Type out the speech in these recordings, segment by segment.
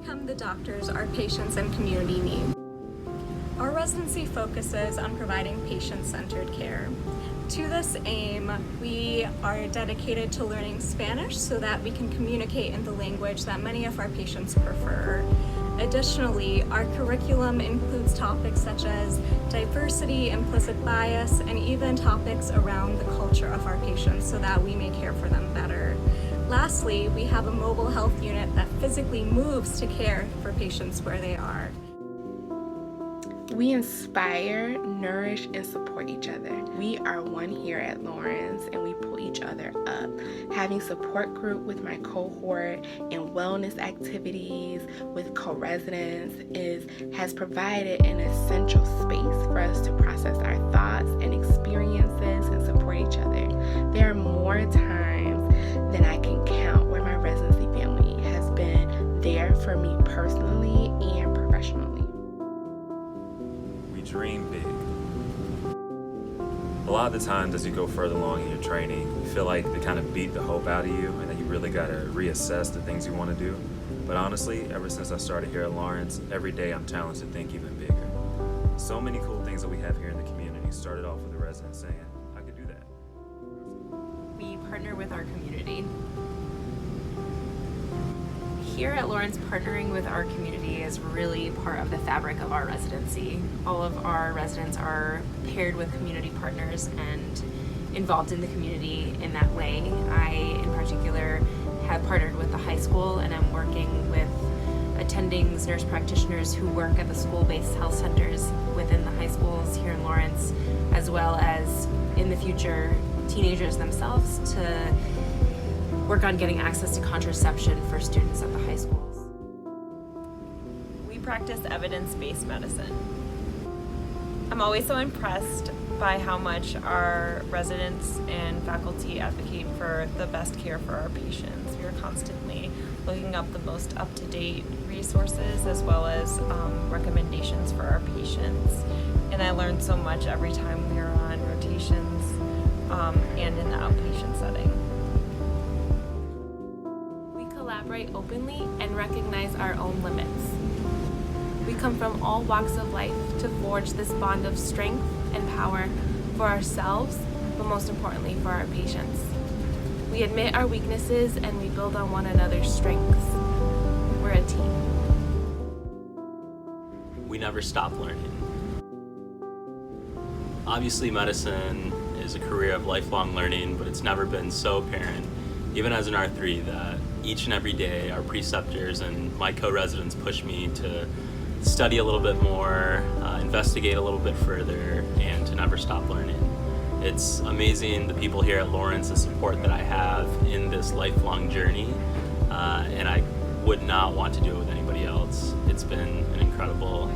become the doctors our patients and community need. Our residency focuses on providing patient-centered care. To this aim, we are dedicated to learning Spanish so that we can communicate in the language that many of our patients prefer. Additionally, our curriculum includes topics such as diversity, implicit bias, and even topics around the culture of our patients so that we may care for them better. Lastly, we have a mobile health unit that physically moves to care for patients where they are. We inspire, nourish, and support each other. We are one here at Lawrence, and we pull each other up. Having support group with my cohort and wellness activities with co-residents has provided an essential space for us to process our thoughts and experiences and support each other. There are more times than I can count where my residency family has been there for me personally and professionally. Dream big. A lot of the times as you go further along in your training, you feel like they kind of beat the hope out of you and that you really got to reassess the things you want to do. But honestly, ever since I started here at Lawrence, every day I'm challenged to think even bigger. So many cool things that we have here in the community started off with a resident saying, I could do that. We partner with our community. Here at Lawrence, partnering with our community is really part of the fabric of our residency. All of our residents are paired with community partners and involved in the community in that way. I, in particular, have partnered with the high school, and I'm working with attendings, nurse practitioners who work at the school-based health centers within the high schools here in Lawrence, as well as, in the future, teenagers themselves to work on getting access to contraception for students at the high schools. We practice evidence-based medicine. I'm always so impressed by how much our residents and faculty advocate for the best care for our patients. We are constantly looking up the most up-to-date resources as well as recommendations for our patients. And I learn so much every time we are on rotations and in the outpatient setting. Collaborate openly and recognize our own limits. We come from all walks of life to forge this bond of strength and power for ourselves, but most importantly for our patients. We admit our weaknesses and we build on one another's strengths. We're a team. We never stop learning. Obviously, medicine is a career of lifelong learning, but it's never been so apparent, even as an R3, that each and every day our preceptors and my co-residents push me to study a little bit more, investigate a little bit further, and to never stop learning. It's amazing the people here at Lawrence, the support that I have in this lifelong journey, and I would not want to do it with anybody else. It's been an incredible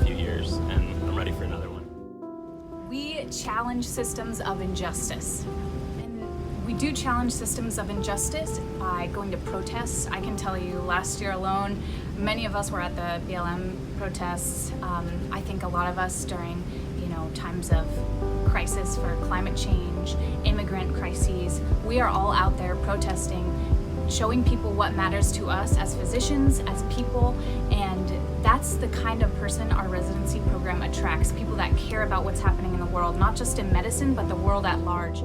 few years, and I'm ready for another one. We challenge systems of injustice. We do challenge systems of injustice by going to protests. I can tell you last year alone, many of us were at the BLM protests. I think a lot of us during times of crisis for climate change, immigrant crises, we are all out there protesting, showing people what matters to us as physicians, as people, and that's the kind of person our residency program attracts, people that care about what's happening in the world, not just in medicine, but the world at large.